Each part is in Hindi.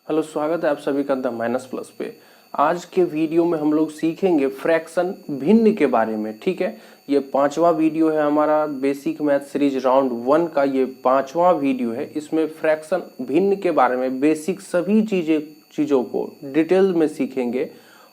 हेलो, स्वागत है आप सभी का द माइनस प्लस पे। आज के वीडियो में हम लोग सीखेंगे फ्रैक्शन भिन्न के बारे में। ठीक है, ये 5वां वीडियो है हमारा बेसिक मैथ सीरीज राउंड 1 का। ये 5वां वीडियो है। इसमें फ्रैक्शन भिन्न के बारे में बेसिक सभी चीज़ों को डिटेल में सीखेंगे,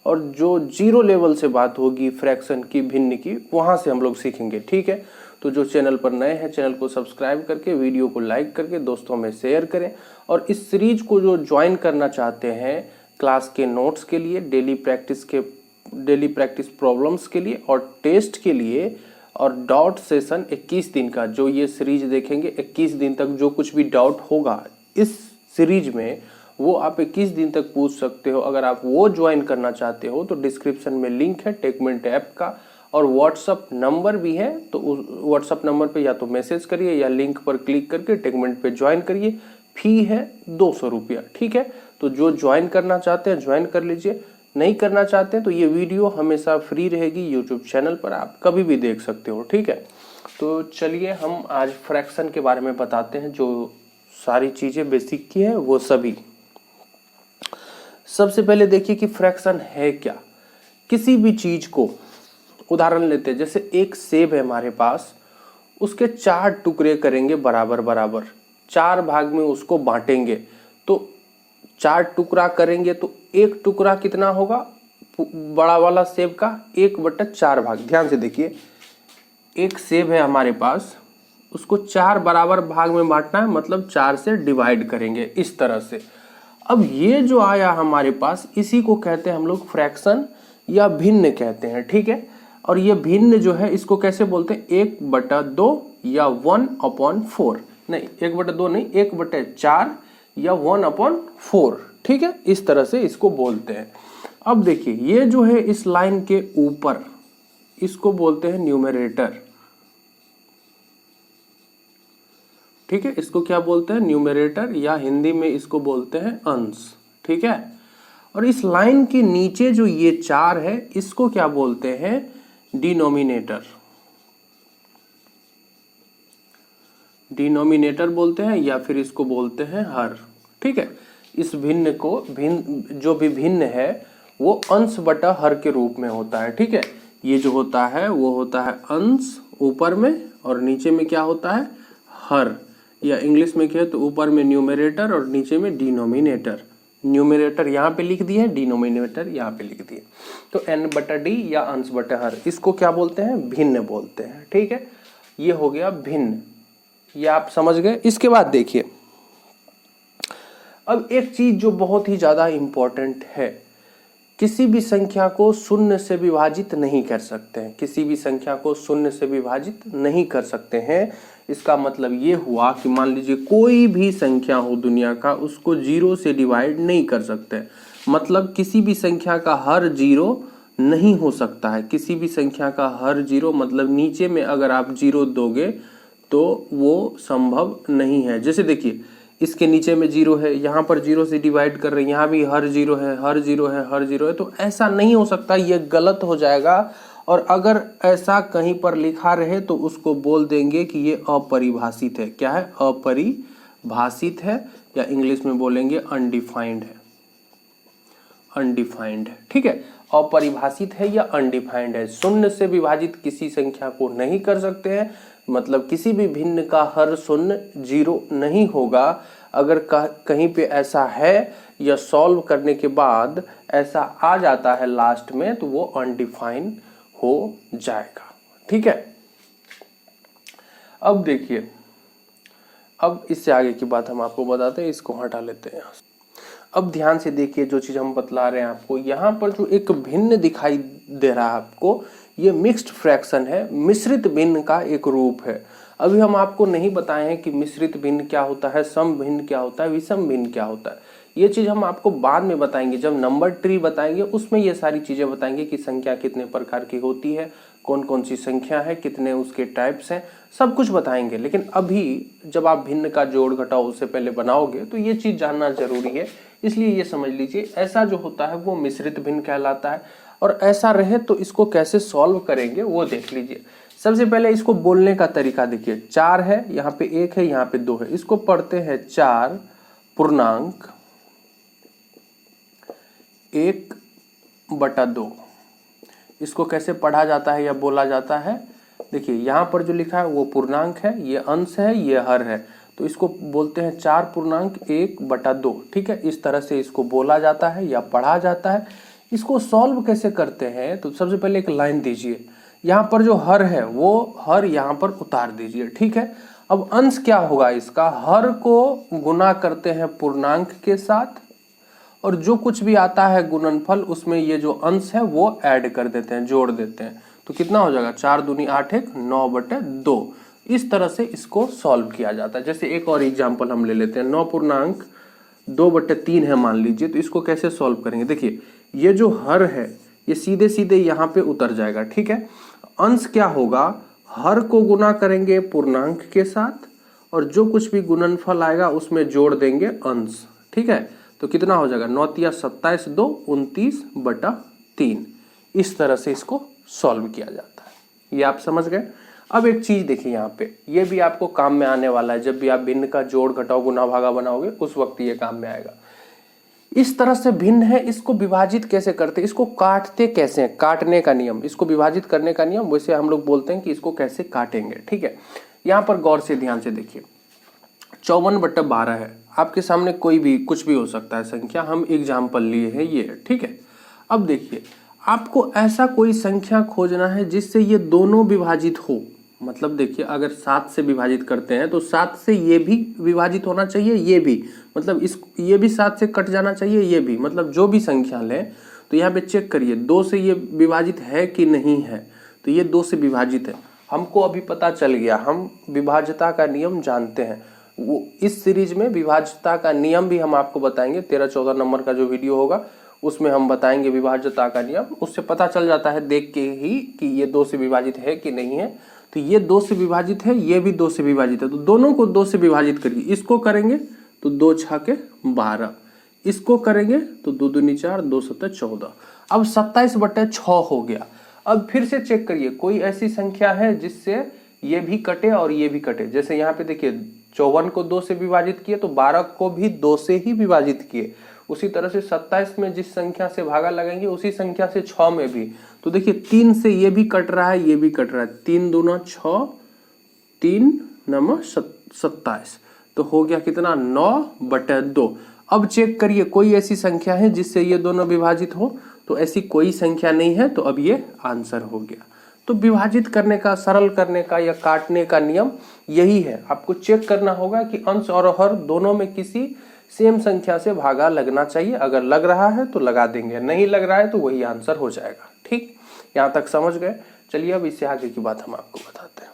और जो जीरो लेवल से बात होगी फ्रैक्शन की भिन्न की, वहाँ से हम लोग सीखेंगे। ठीक है, तो जो चैनल पर नए हैं चैनल को सब्सक्राइब करके वीडियो को लाइक करके दोस्तों में शेयर करें। और इस सीरीज को जो ज्वाइन करना चाहते हैं क्लास के नोट्स के लिए, डेली प्रैक्टिस प्रॉब्लम्स के लिए और टेस्ट के लिए, और डाउट सेशन 21 दिन का जो ये सीरीज देखेंगे 21 दिन तक जो कुछ भी डाउट होगा इस सीरीज में वो आप 21 दिन तक पूछ सकते हो। अगर आप वो ज्वाइन करना चाहते हो तो डिस्क्रिप्शन में लिंक है टेकमेंट ऐप का, और व्हाट्सअप नंबर भी है। तो उस व्हाट्सअप नंबर पे या तो मैसेज करिए या लिंक पर क्लिक करके टेकमेंट पे ज्वाइन करिए। फी है 200 रुपया। ठीक है, तो जो ज्वाइन करना चाहते हैं ज्वाइन कर लीजिए, नहीं करना चाहते हैं तो ये वीडियो हमेशा फ्री रहेगी यूट्यूब चैनल पर, आप कभी भी देख सकते हो। ठीक है, तो चलिए हम आज फ्रैक्शन के बारे में बताते हैं। जो सारी चीज़ें बेसिक की है वो सभी। सबसे पहले देखिए कि फ्रैक्शन है क्या। किसी भी चीज को उदाहरण लेते हैं, जैसे एक सेब है हमारे पास, उसके 4 टुकड़े करेंगे बराबर बराबर, 4 भाग में उसको बांटेंगे। तो 4 टुकड़ा करेंगे तो एक टुकड़ा कितना होगा बड़ा वाला सेब का, 1/4 भाग। ध्यान से देखिए, एक सेब है हमारे पास, उसको 4 बराबर भाग में बांटना है, मतलब 4 से डिवाइड करेंगे इस तरह से। अब ये जो आया हमारे पास, इसी को कहते हैं हम लोग फ्रैक्शन या भिन्न कहते हैं। ठीक है, और ये भिन्न जो है इसको कैसे बोलते हैं, 1/2 या 1/4। नहीं, 1/2 नहीं, 1/4 या 1/4। ठीक है, इस तरह से इसको बोलते हैं। अब देखिए, ये जो है इस लाइन के ऊपर, इसको बोलते हैं न्यूमरेटर। ठीक है, इसको क्या बोलते हैं, न्यूमरेटर, या हिंदी में इसको बोलते हैं अंश। ठीक है, और इस लाइन के नीचे जो ये 4 है इसको क्या बोलते हैं, डिनोमिनेटर। डिनोमिनेटर बोलते हैं या फिर इसको बोलते हैं हर। ठीक है, इस भिन्न को जो भी भिन्न है वो अंश बटा हर के रूप में होता है। ठीक है, ये जो होता है वो होता है अंश ऊपर में, और नीचे में क्या होता है, हर, या इंग्लिश में क्या है तो ऊपर में न्यूमरेटर और नीचे में डिनोमिनेटर। न्यूमरेटर यहाँ पे लिख दिए, डिनोमिनेटर यहाँ पे लिख दिए। तो n/d या अंश बटा हर, इसको क्या बोलते हैं, भिन्न बोलते हैं। ठीक है, ये हो गया भिन्न, ये आप समझ गए। इसके बाद देखिए, अब एक चीज जो बहुत ही ज्यादा इंपॉर्टेंट है, किसी भी संख्या को शून्य से विभाजित नहीं कर सकते हैं। किसी भी संख्या को शून्य से विभाजित नहीं कर सकते हैं। इसका मतलब ये हुआ कि मान लीजिए कोई भी संख्या हो दुनिया का, उसको 0 से डिवाइड नहीं कर सकते। मतलब किसी भी संख्या का हर 0 नहीं हो सकता है। किसी भी संख्या का हर 0 मतलब नीचे में अगर आप 0 दोगे तो वो संभव नहीं है। जैसे देखिए, इसके नीचे में 0 है, यहाँ पर 0 से डिवाइड कर रहे हैं, यहाँ भी हर 0 है, हर 0 है, हर 0 है, तो ऐसा नहीं हो सकता, ये गलत हो जाएगा। और अगर ऐसा कहीं पर लिखा रहे तो उसको बोल देंगे कि ये अपरिभाषित है। क्या है, अपरिभाषित है, या इंग्लिश में बोलेंगे अनडिफाइंड है। अनडिफाइंड है। ठीक है, अपरिभाषित है या अनडिफाइंड है। शून्य से विभाजित किसी संख्या को नहीं कर सकते हैं, मतलब किसी भी भिन्न का हर शून्य 0 नहीं होगा। अगर कहीं पे ऐसा है या सॉल्व करने के बाद ऐसा आ जाता है लास्ट में, तो वो अनडिफाइंड हो जाएगा। ठीक है, अब देखिए, अब इससे आगे की बात हम आपको बताते हैं, इसको हटा लेते हैं यहाँ से। अब ध्यान से देखिए, जो चीज हम बतला रहे हैं आपको, यहाँ पर जो एक भिन्न दिखाई दे रहा है आपको, ये मिक्स्ड फ्रैक्शन है, मिश्रित भिन्न का एक रूप है। अभी हम आपको नहीं बताए हैं कि मिश्रित भिन्न क्या होता है, सम भिन्न क्या होता है, विषम भिन्न क्या होता है। ये चीज हम आपको बाद में बताएंगे, जब नंबर ट्री बताएंगे उसमें ये सारी चीजें बताएंगे कि संख्या कितने प्रकार की होती है, कौन कौन सी संख्या है, कितने उसके टाइप्स हैं, सब कुछ बताएंगे। लेकिन अभी जब आप भिन्न का जोड़ घटाओ उससे पहले बनाओगे तो ये चीज जानना जरूरी है। इसलिए ये समझ लीजिए, ऐसा जो होता है वो मिश्रित भिन्न कहलाता है। और ऐसा रहे तो इसको कैसे सॉल्व करेंगे वो देख लीजिए। सबसे पहले इसको बोलने का तरीका देखिए, 4 है, यहाँ पे 1 है, यहाँ पे 2 है, इसको पढ़ते हैं 4 पूर्णांक 1/2। इसको कैसे पढ़ा जाता है या बोला जाता है? देखिए यहाँ पर जो लिखा है वो पूर्णांक है, ये अंश है, ये हर है, तो इसको बोलते हैं 4.1/2। ठीक है, इस तरह से इसको बोला जाता है या पढ़ा जाता है। इसको सॉल्व कैसे करते हैं? तो सबसे पहले एक लाइन दीजिए, यहाँ पर जो हर है वो हर यहाँ पर उतार दीजिए। ठीक है, अब अंश क्या होगा इसका? हर को गुना करते हैं पूर्णांक के साथ, और जो कुछ भी आता है गुणनफल उसमें ये जो अंश है वो ऐड कर देते हैं, जोड़ देते हैं। तो कितना हो जाएगा? 4 दूनी 8 1 9/2। इस तरह से इसको सॉल्व किया जाता है। जैसे एक और एग्जांपल हम ले लेते हैं, 9.2/3 है मान लीजिए, तो इसको कैसे सॉल्व करेंगे? देखिए ये जो हर है ये सीधे सीधे यहाँ पे उतर जाएगा। ठीक है, अंश क्या होगा? हर को गुना करेंगे पूर्णांक के साथ, और जो कुछ भी गुणनफल आएगा उसमें जोड़ देंगे अंश। ठीक है, तो कितना हो जाएगा? 9 तिया 27 2 29/3। इस तरह से इसको सॉल्व किया जाता है। ये आप समझ गए। अब एक चीज देखिए यहाँ पे, ये भी आपको काम में आने वाला है। जब भी आप भिन्न का जोड़ घटाव गुना भागा बनाओगे उस वक्त ये काम में आएगा। इस तरह से भिन्न है, इसको विभाजित कैसे करते हैं? इसको काटते कैसे हैं? काटने का नियम, इसको विभाजित करने का नियम, वैसे हम लोग बोलते हैं कि इसको कैसे काटेंगे। ठीक है, यहाँ पर गौर से ध्यान से देखिए, 54/12 है। आपके सामने कोई भी कुछ भी हो सकता है संख्या, हम एग्जाम्पल लिए हैं ये। ठीक है, अब देखिए आपको ऐसा कोई संख्या खोजना है जिससे ये दोनों विभाजित हो। मतलब देखिए अगर 7 से विभाजित करते हैं तो 7 से ये भी विभाजित होना चाहिए, ये भी, मतलब ये भी 7 से कट जाना चाहिए, ये भी, मतलब जो भी संख्या लें तो यहाँ पे चेक करिए 2 से ये विभाजित है कि नहीं है। तो ये 2 से विभाजित है, हमको अभी पता चल गया, हम विभाज्यता का नियम जानते हैं। वो इस सीरीज में विभाज्यता का नियम भी हम आपको बताएंगे, 13-14 नंबर का जो वीडियो होगा उसमें हम बताएंगे विभाज्यता का नियम। उससे पता चल जाता है देख के ही कि ये 2 से विभाजित है कि नहीं है। तो ये 2 से विभाजित है, ये भी 2 से विभाजित है, तो दोनों को 2 से विभाजित करिए। इसको करेंगे तो 2 6 12, इसको करेंगे तो 2 दूनी 4 2 7 14। अब 27/6 हो गया। अब फिर से चेक करिए कोई ऐसी संख्या है जिससे ये भी कटे और ये भी कटे। जैसे यहाँ पे देखिए 54 को 2 से विभाजित किए तो 12 को भी 2 से ही विभाजित किए। उसी तरह से 27 में जिस संख्या से भागा लगाएंगे उसी संख्या से 6 में भी। तो देखिए 3 से ये भी कट रहा है, ये भी कट रहा है, 3 दूना 6 3 9 27, तो हो गया कितना? 9/2। अब चेक करिए कोई ऐसी संख्या है जिससे ये दोनों विभाजित हो, तो ऐसी कोई संख्या नहीं है, तो अब ये आंसर हो गया। तो विभाजित करने का, सरल करने का या काटने का नियम यही है। आपको चेक करना होगा कि अंश और हर दोनों में किसी सेम संख्या से भागा लगना चाहिए। अगर लग रहा है तो लगा देंगे, नहीं लग रहा है तो वही आंसर हो जाएगा। ठीक, यहाँ तक समझ गए? चलिए अब इससे आगे की बात हम आपको बताते हैं।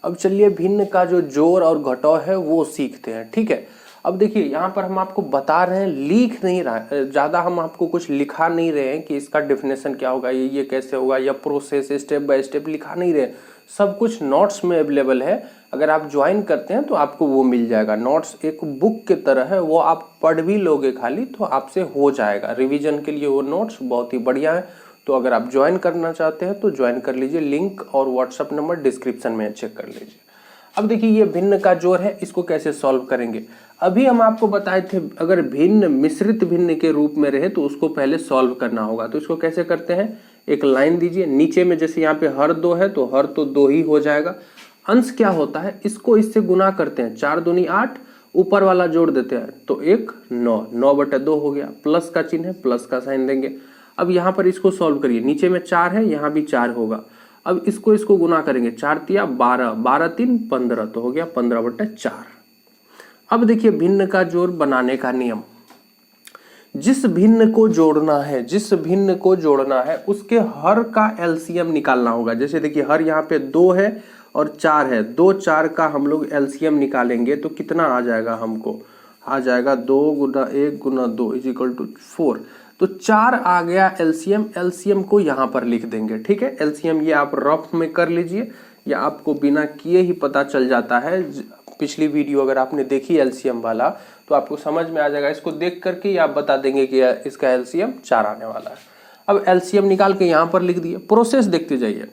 अब चलिए भिन्न का जो जोड़ और घटाव है वो सीखते हैं। ठीक है, अब देखिए यहाँ पर हम आपको बता रहे हैं, लिख नहीं रहा ज़्यादा, हम आपको कुछ लिखा नहीं रहे हैं कि इसका डेफिनेशन क्या होगा, ये कैसे होगा, या प्रोसेस स्टेप बाय स्टेप लिखा नहीं रहे। सब कुछ नोट्स में अवेलेबल है। अगर आप ज्वाइन करते हैं तो आपको वो मिल जाएगा। नोट्स एक बुक के तरह है, वो आप पढ़ भी लोगे खाली तो आपसे हो जाएगा। रिवीजन के लिए वो नोट्स बहुत ही बढ़िया है। तो अगर आप ज्वाइन करना चाहते हैं तो ज्वाइन कर लीजिए, लिंक और व्हाट्सअप नंबर डिस्क्रिप्शन में चेक कर लीजिए। अब देखिए ये भिन्न का जोड़ है, इसको कैसे सॉल्व करेंगे? अभी हम आपको बताए थे अगर भिन्न मिश्रित भिन्न के रूप में रहे तो उसको पहले सॉल्व करना होगा। तो इसको कैसे करते हैं? एक लाइन दीजिए, नीचे में जैसे यहाँ पे हर 2 है तो हर तो 2 ही हो जाएगा। अंश क्या होता है? इसको इससे गुना करते हैं, 4 दूनी 8, ऊपर वाला जोड़ देते हैं तो 1 9, 9/2 हो गया। प्लस का चिन्ह है, प्लस का साइन देंगे। अब यहाँ पर इसको सॉल्व करिए, नीचे में 4 है, यहाँ भी 4 होगा। अब इसको गुना करेंगे, 4 तिया 12, 12 3 15, तो हो गया 15/4। अब देखिए भिन्न का जोड़ बनाने का नियम, जिस भिन्न को जोड़ना है उसके हर का एलसीएम निकालना होगा। जैसे देखिए हर यहाँ पे 2 है और 4 है, 2 4 का हम लोग एलसीएम निकालेंगे तो कितना आ जाएगा? हमको आ जाएगा 2 × 1 × 2 = 4। तो 4 आ गया एलसीएम। एलसीएम को यहाँ पर लिख देंगे। ठीक है, एलसीएम ये आप रफ में कर लीजिए या आपको बिना किए ही पता चल जाता है। पिछली वीडियो अगर आपने देखी एलसीएम वाला तो आपको समझ में आ जाएगा। इसको देख करके आप बता देंगे कि इसका एलसीएम 4 आने वाला है। अब एलसीएम निकाल के यहाँ पर लिख दिए। प्रोसेस देखते जाइए,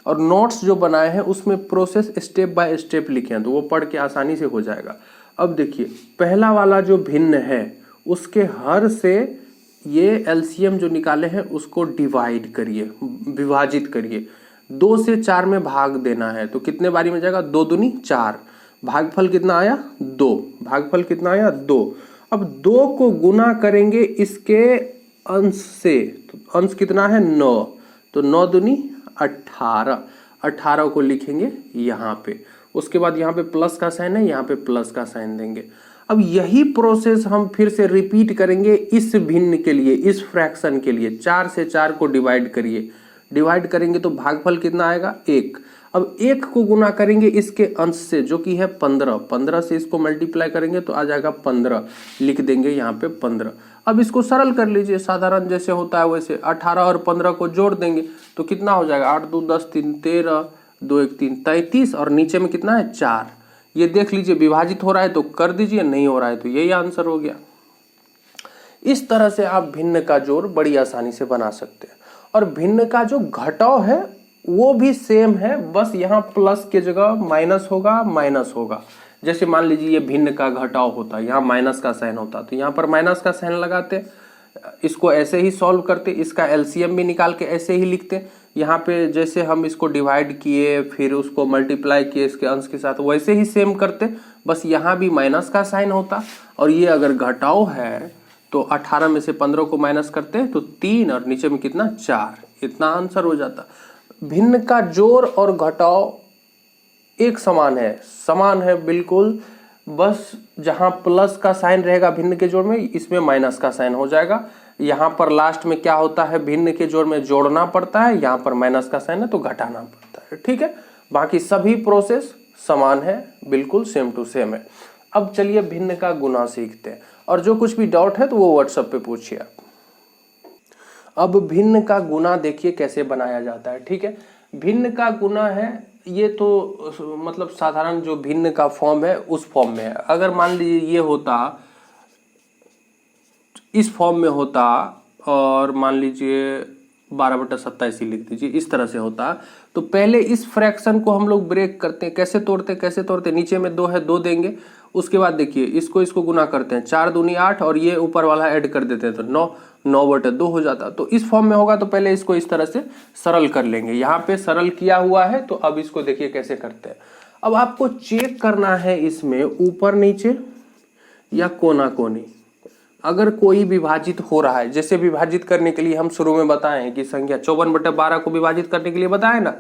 और नोट्स जो बनाए हैं उसमें प्रोसेस स्टेप बाय स्टेप लिखे हैं तो वो पढ़ के आसानी से हो जाएगा। अब देखिए पहला वाला जो भिन्न है उसके हर से ये एलसीएम जो निकाले हैं उसको डिवाइड करिए, विभाजित करिए, 2 से 4 में भाग देना है तो कितने बारी में जाएगा, 2 दूनी 4, भागफल कितना आया 2, भागफल कितना आया 2। अब 2 को गुना करेंगे इसके अंश से, तो अंश कितना है 9, तो 9 दूनी 18, 18 को लिखेंगे यहाँ पे, उसके बाद यहाँ पे प्लस का साइन है, यहाँ पे प्लस का साइन देंगे। अब यही प्रोसेस हम फिर से रिपीट करेंगे इस भिन्न के लिए, इस फ्रैक्शन के लिए। 4 से 4 को डिवाइड करिए, डिवाइड करेंगे तो भागफल कितना आएगा 1। अब 1 को गुना करेंगे इसके अंश से जो कि है 15, 15 से इसको मल्टीप्लाई करेंगे तो आ जाएगा 15, लिख देंगे यहाँ पे 15। अब इसको सरल कर लीजिए, साधारण जैसे होता है वैसे 18 और 15 को जोड़ देंगे तो कितना हो जाएगा, 8 2 10 3 13, 2 1 3 33, और नीचे में कितना है 4। ये देख लीजिए विभाजित हो रहा है तो कर दीजिए, नहीं हो रहा है तो यही आंसर हो गया। इस तरह से आप भिन्न का जोड़ बड़ी आसानी से बना सकते हैं। और भिन्न का जो घटाव है वो भी सेम है, बस यहाँ प्लस के जगह माइनस होगा, माइनस होगा। जैसे मान लीजिए ये भिन्न का घटाव होता, यहाँ माइनस का साइन होता तो यहाँ पर माइनस का साइन लगाते, इसको ऐसे ही सॉल्व करते, इसका एलसीएम भी निकाल के ऐसे ही लिखते। यहाँ पे जैसे हम इसको डिवाइड किए फिर उसको मल्टीप्लाई किए इसके अंश के साथ, वैसे ही सेम करते, बस यहाँ भी माइनस का साइन होता। और ये अगर घटाव है तो 18 में से 15 को माइनस करते तो 3 और नीचे में कितना 4, इतना आंसर हो जाता। भिन्न का जोड़ और घटाव एक समान है बिल्कुल, बस जहां प्लस का साइन रहेगा भिन्न के जोड़ में, इसमें माइनस का साइन हो जाएगा। यहाँ पर लास्ट में क्या होता है, भिन्न के जोड़ में जोड़ना पड़ता है, यहाँ पर माइनस का साइन है तो घटाना पड़ता है। ठीक है, बाकी सभी प्रोसेस समान है, बिल्कुल सेम टू सेम है। अब चलिए भिन्न का गुना सीखते हैं, और जो कुछ भी डाउट है तो वो व्हाट्सएप पे पूछिए आप। अब भिन्न का गुना देखिए कैसे बनाया जाता है। ठीक है, भिन्न का गुना है ये तो मतलब साधारण जो भिन्न का फॉर्म है उस फॉर्म में है। अगर मान लीजिए ये होता, इस फॉर्म में होता, और मान लीजिए 12/27 ही लिख दीजिए, इस तरह से होता, तो पहले इस फ्रैक्शन को हम लोग ब्रेक करते हैं। कैसे तोड़ते, नीचे में 2 है 2 देंगे, उसके बाद देखिए इसको गुना करते हैं, 4 दूनी 8 और ये ऊपर वाला ऐड कर देते हैं तो 9, 9/2 हो जाता। तो इस फॉर्म में होगा तो पहले इसको इस तरह से सरल कर लेंगे। यहाँ पे सरल किया हुआ है तो अब इसको देखिए कैसे करते हैं। अब आपको चेक करना है इसमें ऊपर नीचे या कोना कोनी, अगर कोई विभाजित हो रहा है, जैसे विभाजित करने के लिए हम शुरू में बताएं कि संख्या 54/12 को विभाजित करने के लिए बताए ना,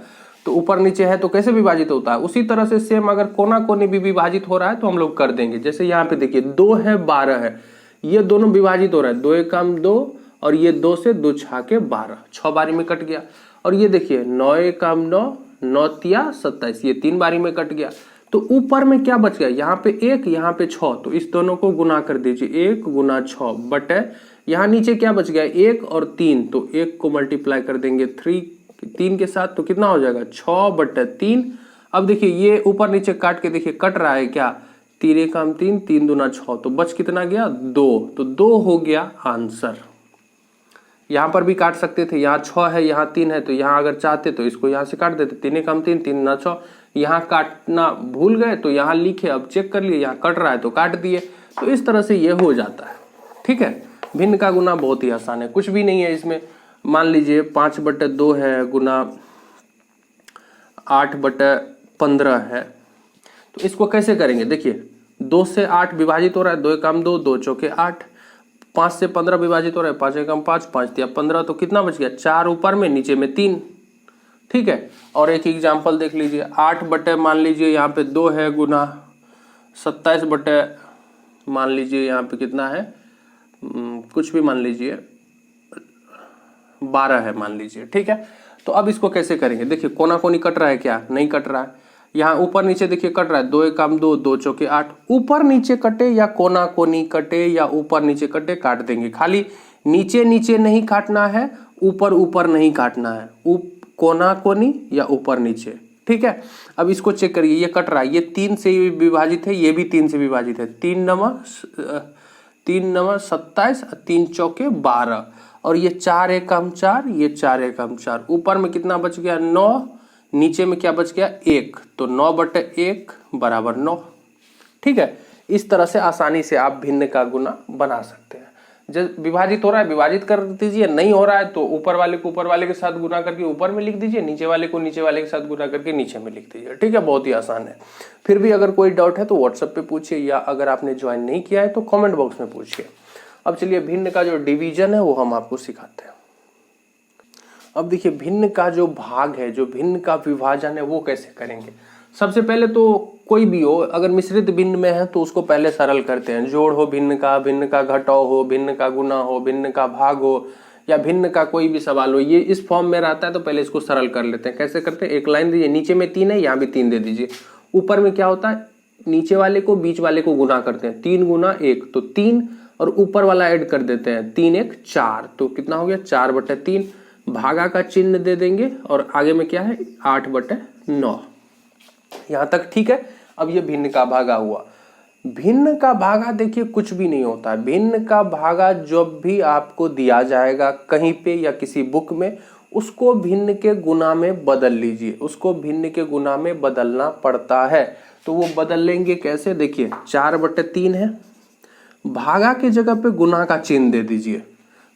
तो ऊपर नीचे है तो कैसे विभाजित होता है, उसी तरह से सेम अगर कोना कोनी भी विभाजित हो रहा है तो हम लोग कर देंगे। जैसे यहाँ पे देखिए 2 है 12 है, ये दोनों विभाजित हो रहा है, 2 एकम 2 और ये 2 से 2 छाके 12, 6 बारी में कट गया। और ये देखिए 9 एकम 9, 9 तिया 27, ये 3 बारी में कट गया। तो ऊपर में क्या बच गया, यहाँ पे 1, यहाँ पे 6, तो इस दोनों को गुना कर दीजिए, 1 गुना 6 बटे यहाँ नीचे क्या बच गया 1 और 3, तो 1 को मल्टीप्लाई कर देंगे 3 के साथ, तो कितना हो जाएगा 6/3। अब देखिए ये ऊपर नीचे काट के देखिए कट रहा है क्या, 3 एकम 3, 3 दूना 6, तो बच कितना गया 2, तो 2 हो गया आंसर। यहाँ पर भी काट सकते थे, यहाँ 6 है यहाँ 3 है, तो यहाँ अगर चाहते तो इसको यहाँ से काट देते, 3 एकम 3, 3 दूना 6, यहाँ काटना भूल गए तो यहाँ लिखे, अब चेक कर लिए यहाँ कट रहा है तो काट दिए। तो इस तरह से ये हो जाता है। ठीक है, भिन्न का गुना बहुत ही आसान है, कुछ भी नहीं है इसमें। मान लीजिए 5/2 है गुना 8/15 है, तो इसको कैसे करेंगे, देखिए 2 से 8 विभाजित हो रहा है, 2 एकम 2, 2 चौके 8, 5 से 15 विभाजित हो रहा है, 5 एकम 5, 5 तिया 15, तो कितना बच गया 4 ऊपर में नीचे में 3। ठीक है, और एक एग्जाम्पल देख लीजिए, 8 मान लीजिए यहाँ पे 2 है गुना 27 मान लीजिए यहाँ पे कितना है, कुछ भी मान लीजिए 12 है मान लीजिए। ठीक है, तो अब इसको कैसे करेंगे, देखिए कोना कोनी कट रहा है क्या, नहीं कट रहा है। यहाँ ऊपर नीचे देखिए कट रहा है, 2 एकम 2, 2 चौके 8, ऊपर नीचे कटे या कोना कोनी कटे या ऊपर नीचे कटे काट देंगे। खाली नीचे नीचे नहीं काटना है, ऊपर ऊपर नहीं काटना है, कोना कोनी या ऊपर नीचे। ठीक है, अब इसको चेक करिए, ये कट रहा है, ये 3 से विभाजित है, ये भी 3 से विभाजित है, 3 9 27, 3 चौके 12, और ये 4 एकम 4, ये 4 एकम 4, ऊपर में कितना बच गया 9, नीचे में क्या बच गया 1, तो 9/1 = 9। ठीक है, इस तरह से आसानी से आप भिन्न का गुना बना सकते हैं। जब विभाजित हो रहा है विभाजित कर दीजिए, नहीं हो रहा है तो ऊपर वाले को ऊपर वाले के साथ गुना करके ऊपर में लिख दीजिए, नीचे वाले को नीचे वाले के साथ गुना करके नीचे में लिख दीजिए। ठीक है, बहुत ही आसान है। फिर भी अगर कोई डाउट है तो व्हाट्सएप पे पूछिए, या अगर आपने ज्वाइन नहीं किया है तो कमेंट बॉक्स में पूछिए। अब चलिए भिन्न का जो डिवीजन है वो हम आपको सिखाते हैं। अब देखिए भिन्न का जो भाग है, जो भिन्न का विभाजन है वो कैसे करेंगे। सबसे पहले तो कोई भी हो, अगर मिश्रित भिन्न में है तो उसको पहले सरल करते हैं। जोड़ हो भिन्न का घटाव हो, भिन्न का गुना हो, भिन्न का भाग हो, या भिन्न का कोई भी सवाल हो, ये इस फॉर्म में रहता है तो पहले इसको सरल कर लेते हैं। कैसे करते हैं, एक लाइन दीजिए, नीचे में 3 है, यहाँ भी 3 दे दीजिए। ऊपर में क्या होता है, नीचे वाले को बीच वाले को गुना करते हैं, 3 गुना 1 तो 3, और ऊपर वाला ऐड कर देते हैं, 3 1 4, तो कितना हो गया 4/3। भागा का चिन्ह दे देंगे और आगे में क्या है 8/9। यहां तक ठीक है। अब ये भिन्न का भागा हुआ। भिन्न का भागा देखिए कुछ भी नहीं होता है। भिन्न का भागा जब भी आपको दिया जाएगा कहीं पे या किसी बुक में, उसको भिन्न के गुना में बदल लीजिए। उसको भिन्न के गुना में बदलना पड़ता है। तो वो बदल लेंगे कैसे, देखिए 4/3 है, भागा की जगह पे गुना का चिन्ह दे दीजिए।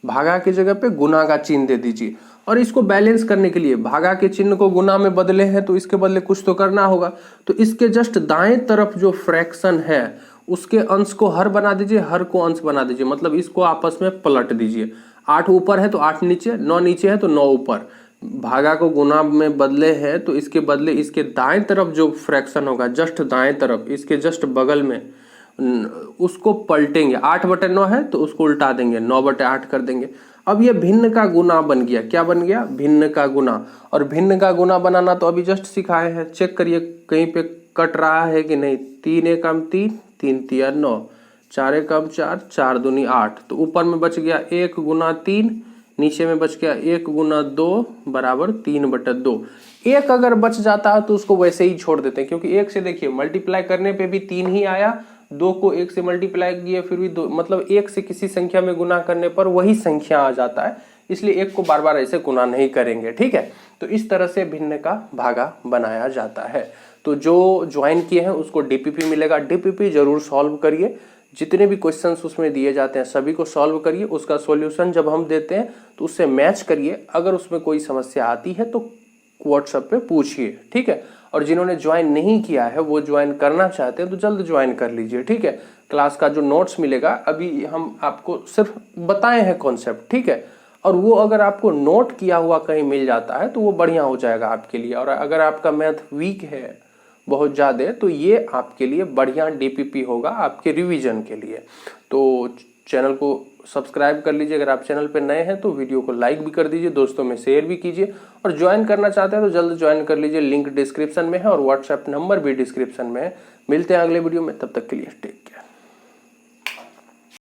भागा की जगह पे गुना का चिन्ह दे दीजिए। और इसको बैलेंस करने के लिए भागा के चिन्ह को गुना में बदले हैं तो इसके बदले कुछ तो करना होगा। तो इसके जस्ट दाएं तरफ जो फ्रैक्शन है उसके अंश को हर बना दीजिए, हर को अंश बना दीजिए, मतलब इसको आपस में पलट दीजिए। 8 ऊपर है तो 8 नीचे, 9 नीचे है तो 9 ऊपर। भागा को गुना में बदले हैं तो इसके बदले इसके दाएं तरफ जो फ्रैक्शन होगा, जस्ट दाएं तरफ, इसके जस्ट बगल में उसको पलटेंगे। 8/9 है तो उसको उल्टा देंगे, 9/8 कर देंगे। अब ये भिन्न का गुना बन गया। क्या बन गया, भिन्न का गुना। और भिन्न का गुना बनाना तो अभी जस्ट सिखाए हैं। चेक करिए कहीं पे कट रहा है कि नहीं। 3 1 3, 3 3 9, 4 1 4, 4 दूनी 8। तो ऊपर में बच गया 1 गुना 3, नीचे में बच गया 1 गुना 2 बराबर 3/2। 1 अगर बच जाता है तो उसको वैसे ही छोड़ देते हैं, क्योंकि 1 से देखिए मल्टीप्लाई करने पे भी 3 ही आया, 2 को 1 से मल्टीप्लाई किए फिर भी 2, मतलब 1 से किसी संख्या में गुना करने पर वही संख्या आ जाता है। इसलिए 1 को बार बार ऐसे गुना नहीं करेंगे। ठीक है, तो इस तरह से भिन्न का भागा बनाया जाता है। तो जो ज्वाइन किए हैं उसको डीपीपी मिलेगा। डीपीपी जरूर सॉल्व करिए। जितने भी क्वेश्चंस उसमें दिए जाते हैं सभी को सॉल्व करिए। उसका सॉल्यूशन जब हम देते हैं तो उससे मैच करिए। अगर उसमें कोई समस्या आती है तो व्हाट्सएप पे पूछिए। ठीक है, और जिन्होंने ज्वाइन नहीं किया है वो ज्वाइन करना चाहते हैं तो जल्द ज्वाइन कर लीजिए। ठीक है, क्लास का जो नोट्स मिलेगा अभी हम आपको सिर्फ बताए हैं कॉन्सेप्ट। ठीक है, और वो अगर आपको नोट किया हुआ कहीं मिल जाता है तो वो बढ़िया हो जाएगा आपके लिए। और अगर आपका मैथ वीक है बहुत ज़्यादा तो ये आपके लिए बढ़िया डीपीपी होगा आपके रिवीजन के लिए। तो चैनल को सब्सक्राइब कर लीजिए। अगर आप चैनल पे नए हैं तो वीडियो को लाइक भी कर दीजिए, दोस्तों में शेयर भी कीजिए। और ज्वाइन करना चाहते हैं तो जल्द ज्वाइन कर लीजिए। लिंक डिस्क्रिप्शन में है और व्हाट्सएप नंबर भी डिस्क्रिप्शन में है। मिलते हैं अगले वीडियो में, तब तक के लिए टेक केयर।